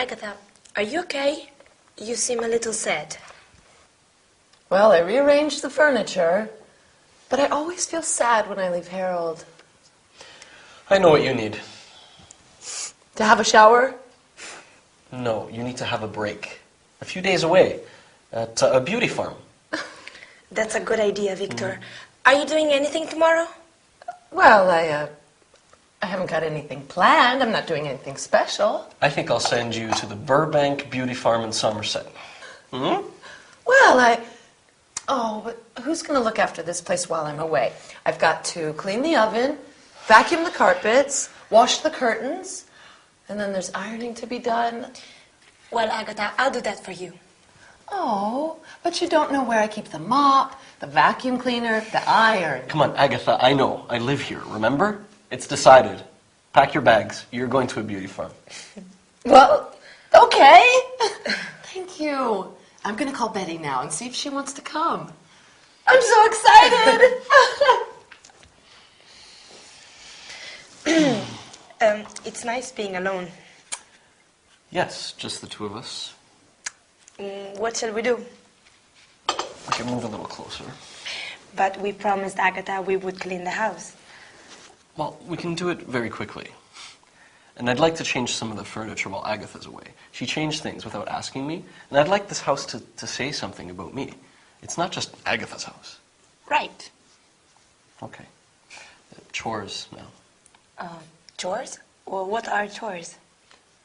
Agatha, are you okay? You seem a little sad. Well, I rearranged the furniture, but I always feel sad when I leave Harold. I know what you need. To have a shower? No, you need to have a break. A few days away at a beauty farm. That's a good idea, Victor. Are you doing anything tomorrow? Well, I haven't got anything planned. I'm not doing anything special. I think I'll send you to the Burbank Beauty Farm in Somerset. Hmm? Well, Oh, but who's going to look after this place while I'm away? I've got to clean the oven, vacuum the carpets, wash the curtains, and then there's ironing to be done. Well, Agatha, I'll do that for you. Oh, but you don't know where I keep the mop, the vacuum cleaner, the iron. Come on, Agatha, I know. I live here, remember? It's decided. Pack your bags. You're going to a beauty farm. Well, okay. Thank you. I'm going to call Betty now and see if she wants to come. I'm so excited. It's nice being alone. Yes, just the two of us. What shall we do? We can move a little closer. But we promised Agatha we would clean the house. Well, we can do it very quickly. And I'd like to change some of the furniture while Agatha's away. She changed things without asking me, and I'd like this house to say something about me. It's not just Agatha's house. Right. Okay. Chores now. Chores? Well, what are chores?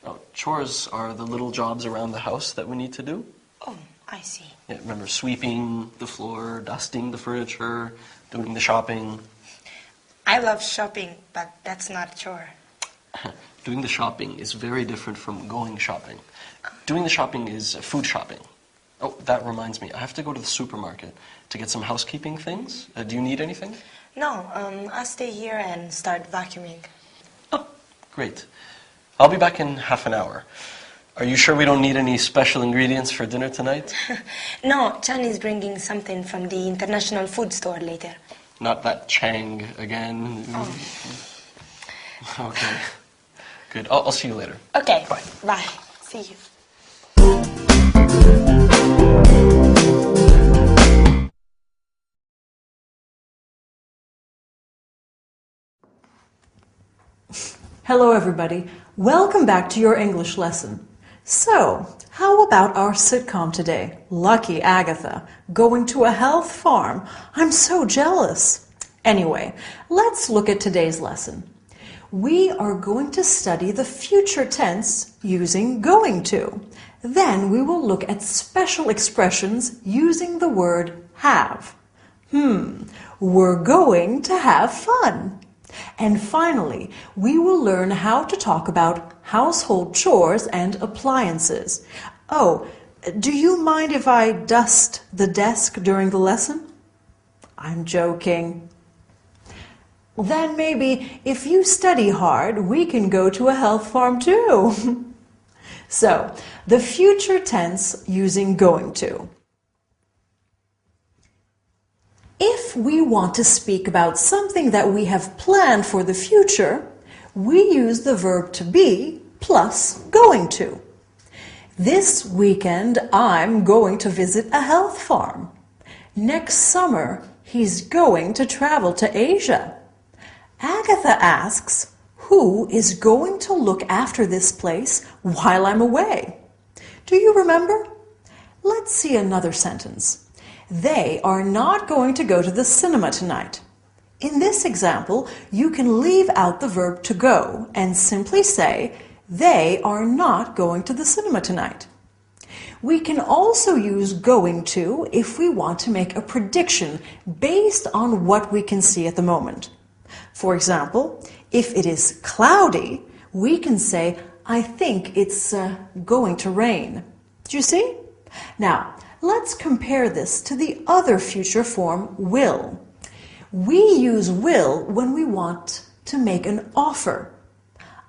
Oh, chores are the little jobs around the house that we need to do. Oh, I see. Yeah, remember sweeping the floor, dusting the furniture, doing the shopping. I love shopping, but that's not a chore. Doing the shopping is very different from going shopping. Doing the shopping is food shopping. Oh, that reminds me. I have to go to the supermarket to get some housekeeping things. Do you need anything? No, I'll stay here and start vacuuming. Oh, great. I'll be back in half an hour. Are you sure we don't need any special ingredients for dinner tonight? No, Chan is bringing something from the international food store later. Not that Chang again. Oh. Okay. Good. I'll see you later. Okay. Bye. Bye. See you. Hello everybody, welcome back to your English lesson. So, how about our sitcom today? Lucky Agatha, going to a health farm. I'm so jealous. Anyway, let's look at today's lesson. We are going to study the future tense using going to. Then we will look at special expressions using the word have. We're going to have fun. And finally, we will learn how to talk about household chores and appliances. Oh, do you mind if I dust the desk during the lesson? I'm joking. Then maybe if you study hard, we can go to a health farm too. So, the future tense using going to. If we want to speak about something that we have planned for the future, we use the verb to be plus going to. This weekend, I'm going to visit a health farm. Next summer, he's going to travel to Asia. Agatha asks, who is going to look after this place while I'm away? Do you remember? Let's see another sentence. They are not going to go to the cinema tonight. In this example, you can leave out the verb to go and simply say, they are not going to the cinema tonight. We can also use going to if we want to make a prediction based on what we can see at the moment. For example, if it is cloudy, we can say, I think it's going to rain. Do you see? Now, let's compare this to the other future form, will. We use will when we want to make an offer.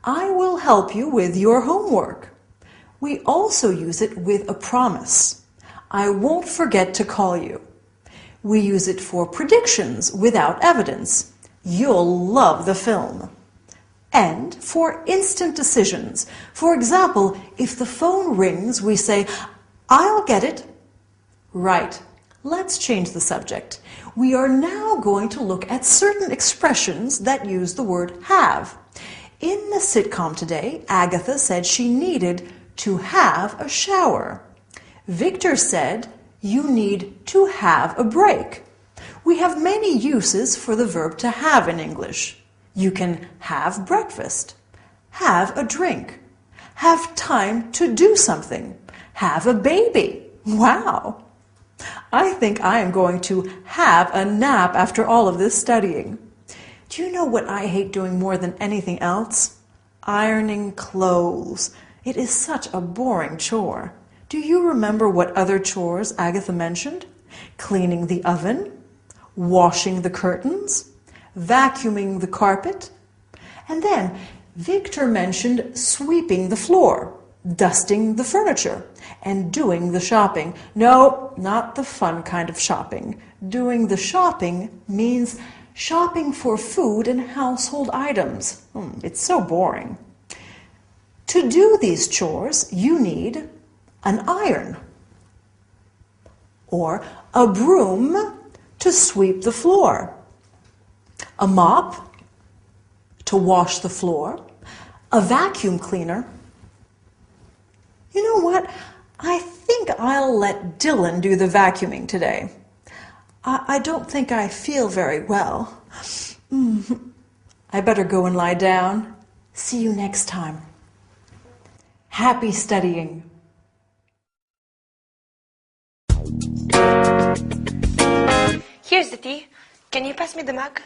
I will help you with your homework. We also use it with a promise. I won't forget to call you. We use it for predictions without evidence. You'll love the film. and for instant decisions. For example, if the phone rings, we say, "I'll get it." Right. Let's change the subject. We are now going to look at certain expressions that use the word have. In the sitcom today, Agatha said she needed to have a shower. Victor said, "You need to have a break." We have many uses for the verb to have in English. You can have breakfast, have a drink, have time to do something, have a baby. Wow! I think I am going to have a nap after all of this studying. Do you know what I hate doing more than anything else? Ironing clothes. It is such a boring chore. Do you remember what other chores Agatha mentioned? Cleaning the oven, washing the curtains, vacuuming the carpet. And then Victor mentioned sweeping the floor, dusting the furniture, and doing the shopping. No, not the fun kind of shopping. Doing the shopping means shopping for food and household items. It's so boring. To do these chores, you need an iron or a broom to sweep the floor, a mop to wash the floor, a vacuum cleaner. You know what? I think I'll let Dylan do the vacuuming today. I don't think I feel very well. I better go and lie down. See you next time. Happy studying. Here's the tea. Can you pass me the mug?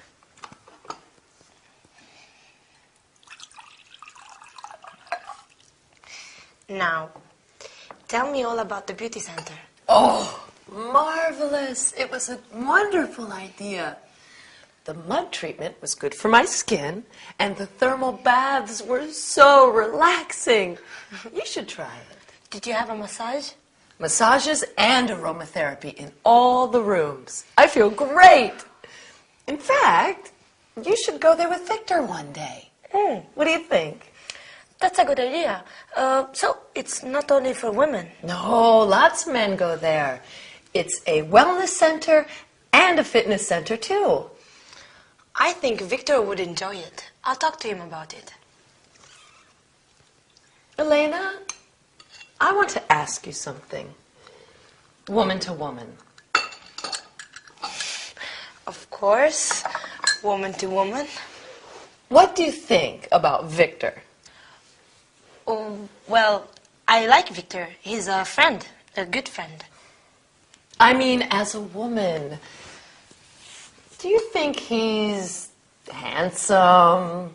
Now, tell me all about the beauty center. Oh, marvelous. It was a wonderful idea. The mud treatment was good for my skin, and the thermal baths were so relaxing. You should try it. Did you have a massage? Massages and aromatherapy in all the rooms. I feel great. In fact, you should go there with Victor one day. What do you think? That's a good idea. So it's not only for women. No, lots of men go there. It's a wellness center and a fitness center, too. I think Victor would enjoy it. I'll talk to him about it. Elena, I want to ask you something. Woman to woman. Of course, woman to woman. What do you think about Victor? Well, I like Victor. He's a friend, a good friend. I mean, as a woman, do you think he's handsome?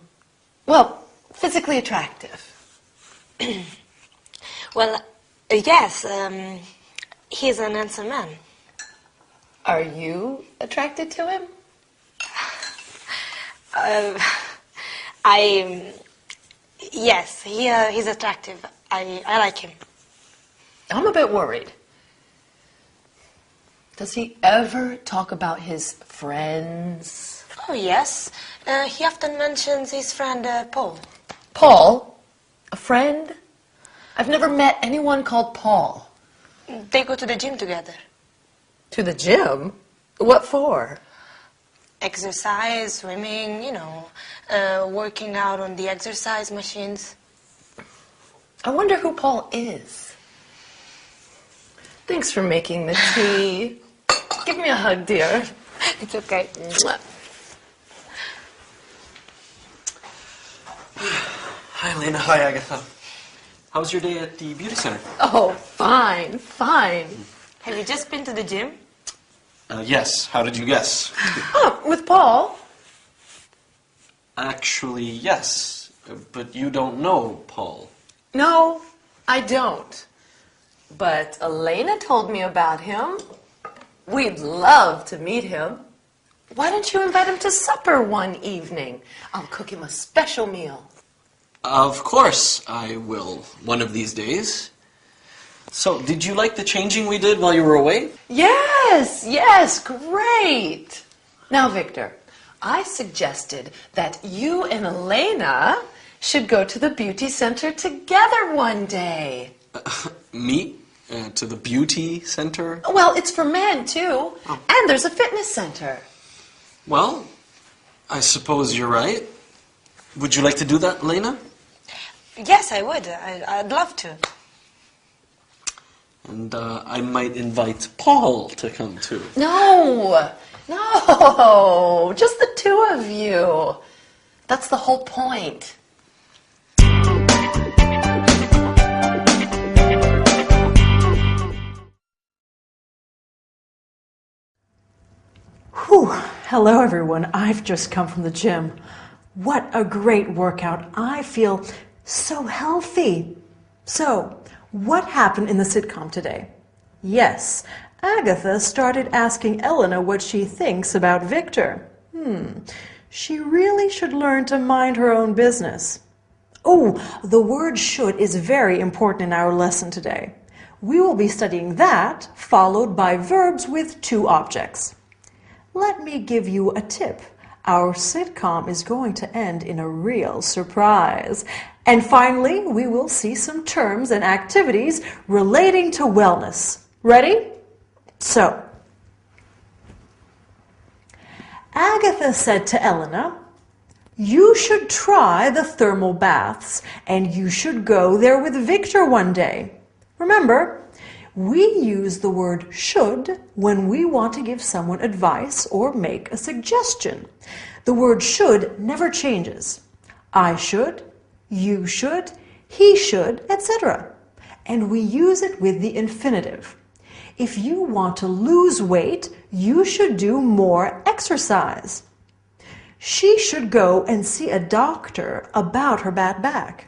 Well, physically attractive. Well, yes, he's an handsome man. Are you attracted to him? Yes, he's attractive. I like him. I'm a bit worried. Does he ever talk about his friends? Oh, yes. He often mentions his friend Paul. Paul? A friend? I've never met anyone called Paul. They go to the gym together. To the gym? What for? Exercise, swimming, working out on the exercise machines. I wonder who Paul is. Thanks for making the tea. Give me a hug, dear. It's okay. Hi, Elena. Hi, Agatha. How was your day at the beauty center? Oh, fine, fine. Have you just been to the gym? Yes. How did you guess? Oh, with Paul? Actually, yes. But you don't know Paul. No, I don't. But Elena told me about him. We'd love to meet him. Why don't you invite him to supper one evening? I'll cook him a special meal. Of course I will, one of these days. So, did you like the changing we did while you were away? Yes, great. Now, Victor, I suggested that you and Elena should go to the beauty center together one day. Me? To the beauty center? Well, it's for men, too. Oh. And there's a fitness center. Well, I suppose you're right. Would you like to do that, Elena? Yes, I would. I'd love to. And I might invite Paul to come too. No, just the two of you. That's the whole point. Whew. Hello everyone, I've just come from the gym. What a great workout. I feel so healthy. So, what happened in the sitcom today? Yes, Agatha started asking Elena what she thinks about Victor. She really should learn to mind her own business. Oh, the word should is very important in our lesson today. We will be studying that, followed by verbs with two objects. Let me give you a tip. Our sitcom is going to end in a real surprise. And finally, we will see some terms and activities relating to wellness. Ready? So, Agatha said to Elena, "You should try the thermal baths, and you should go there with Victor one day." Remember, we use the word should when we want to give someone advice or make a suggestion. The word should never changes. I should, you should, he should, etc. And we use it with the infinitive. If you want to lose weight, you should do more exercise. She should go and see a doctor about her bad back.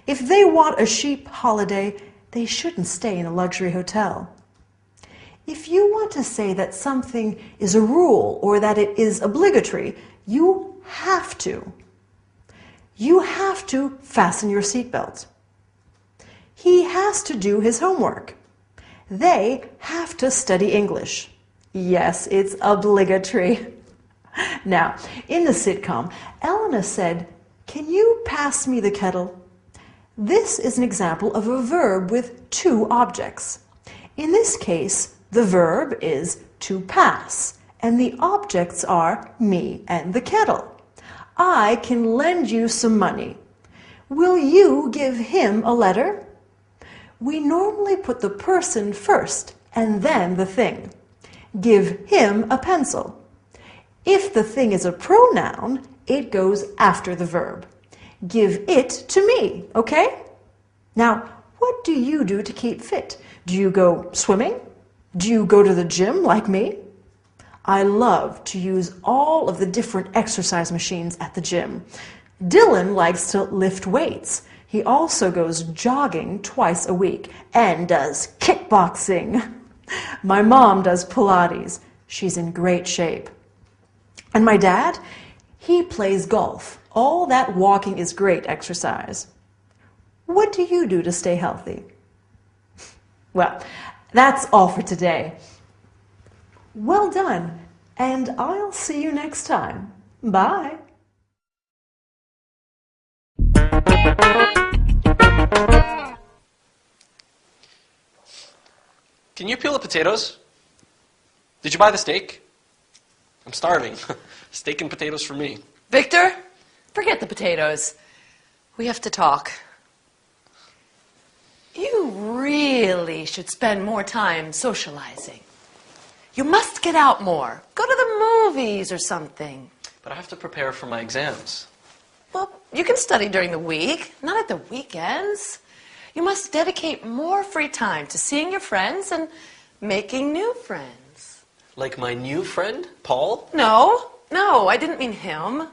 If they want a cheap holiday, they shouldn't stay in a luxury hotel. If you want to say that something is a rule or that it is obligatory, you have to. You have to fasten your seatbelt. He has to do his homework. They have to study English. Yes, it's obligatory. Now, in the sitcom, Elena said, "Can you pass me the kettle?" This is an example of a verb with two objects. In this case, the verb is to pass, and the objects are me and the kettle. I can lend you some money. Will you give him a letter? We normally put the person first and then the thing. Give him a pencil. If the thing is a pronoun, it goes after the verb. Give it to me, okay? Now, what do you do to keep fit? Do you go swimming? Do you go to the gym like me? I love to use all of the different exercise machines at the gym. Dylan likes to lift weights. He also goes jogging twice a week and does kickboxing. My mom does Pilates. She's in great shape. And my dad, he plays golf. All that walking is great exercise. What do you do to stay healthy? Well, that's all for today. Well done, and I'll see you next time. Bye. Can you peel the potatoes? Did you buy the steak? I'm starving. Steak and potatoes for me. Victor, forget the potatoes. We have to talk. You really should spend more time socializing. You must get out more. Go to the movies or something. But I have to prepare for my exams. Well, you can study during the week, not at the weekends. You must dedicate more free time to seeing your friends and making new friends. Like my new friend, Paul? No, I didn't mean him.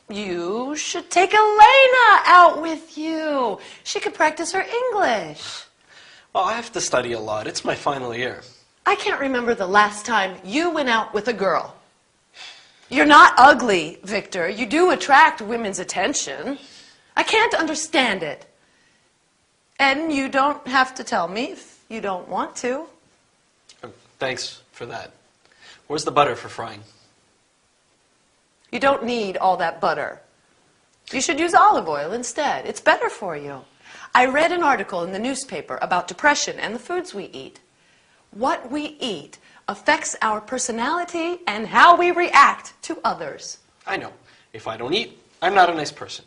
You should take Elena out with you. She could practice her English. Well, I have to study a lot. It's my final year. I can't remember the last time you went out with a girl. You're not ugly, Victor. You do attract women's attention. I can't understand it. And you don't have to tell me if you don't want to. Thanks for that. Where's the butter for frying? You don't need all that butter. You should use olive oil instead. It's better for you. I read an article in the newspaper about depression and the foods we eat. What we eat affects our personality and how we react to others. I know. If I don't eat, I'm not a nice person.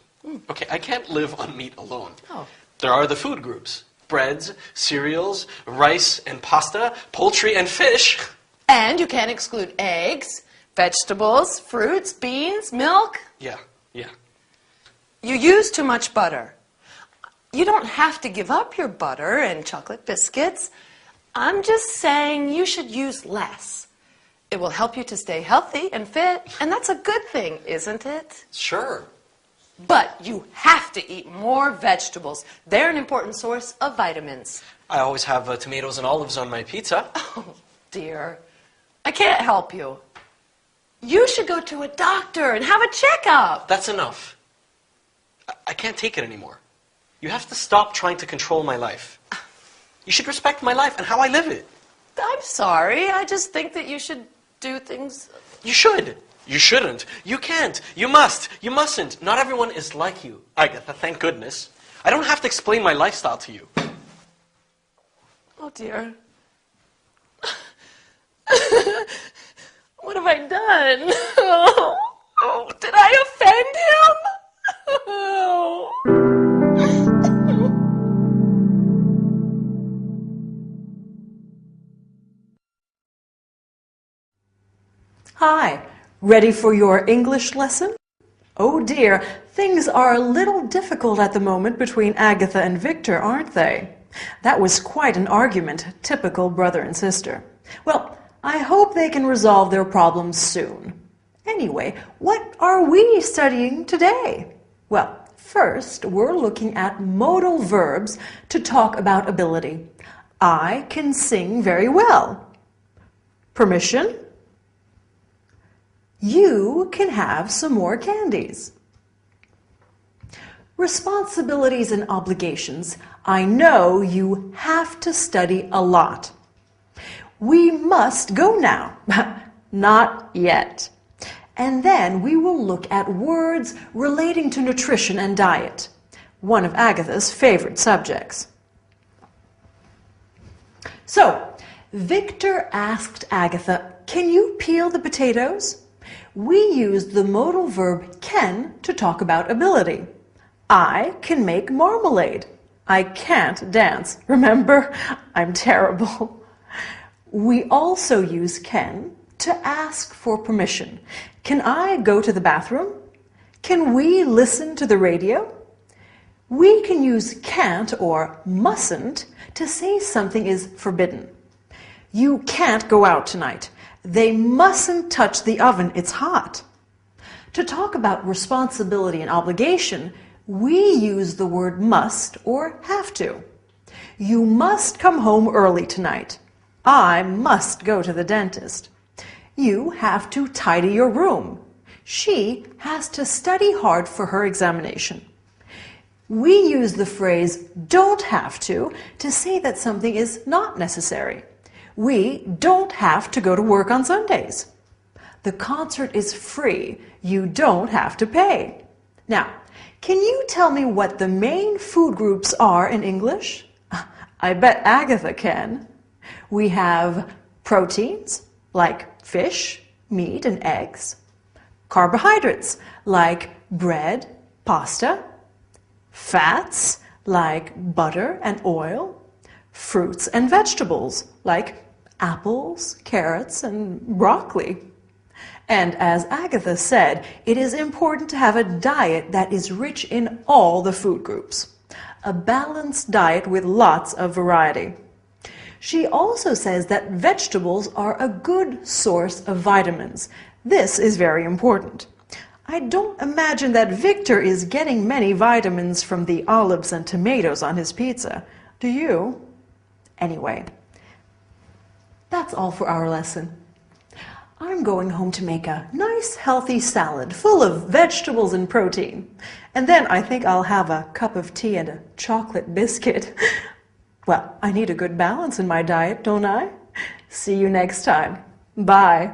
Okay, I can't live on meat alone. Oh. There are the food groups. Breads, cereals, rice and pasta, poultry and fish. And you can't exclude eggs, vegetables, fruits, beans, milk. Yeah. You use too much butter. You don't have to give up your butter and chocolate biscuits. I'm just saying you should use less. It will help you to stay healthy and fit, and that's a good thing, isn't it? Sure. But you have to eat more vegetables. They're an important source of vitamins. I always have tomatoes and olives on my pizza. Oh, dear. I can't help you. You should go to a doctor and have a checkup. That's enough. I can't take it anymore. You have to stop trying to control my life. You should respect my life and how I live it. I'm sorry. I just think that you should do things... You should. You shouldn't. You can't. You must. You mustn't. Not everyone is like you, Agatha, thank goodness. I don't have to explain my lifestyle to you. Oh, dear. What have I done? Oh, did I offend him? Oh. Hi, ready for your English lesson? Oh dear, things are a little difficult at the moment between Agatha and Victor, aren't they? That was quite an argument, typical brother and sister. Well, I hope they can resolve their problems soon. Anyway, what are we studying today? Well, first we're looking at modal verbs to talk about ability. I can sing very well. Permission? You can have some more candies. Responsibilities and obligations. I know you have to study a lot. We must go now. Not yet. And then we will look at words relating to nutrition and diet, one of Agatha's favorite subjects. So, Victor asked Agatha, "Can you peel the potatoes?" We used the modal verb can to talk about ability. I can make marmalade. I can't dance. Remember, I'm terrible. We also use can to ask for permission. Can I go to the bathroom? Can we listen to the radio? We can use can't or mustn't to say something is forbidden. You can't go out tonight. They mustn't touch the oven, it's hot. To talk about responsibility and obligation, we use the word must or have to. You must come home early tonight. I must go to the dentist. You have to tidy your room. She has to study hard for her examination. We use the phrase don't have to say that something is not necessary. We don't have to go to work on Sundays. The concert is free. You don't have to pay. Now, can you tell me what the main food groups are in English? I bet Agatha can. We have proteins, like fish, meat, and eggs. Carbohydrates, like bread, pasta. Fats, like butter and oil. Fruits and vegetables, like apples, carrots, and broccoli. And as Agatha said, it is important to have a diet that is rich in all the food groups. A balanced diet with lots of variety. She also says that vegetables are a good source of vitamins. This is very important. I don't imagine that Victor is getting many vitamins from the olives and tomatoes on his pizza. Do you? Anyway, that's all for our lesson. I'm going home to make a nice healthy salad full of vegetables and protein. And then I think I'll have a cup of tea and a chocolate biscuit. Well, I need a good balance in my diet, don't I? See you next time. Bye.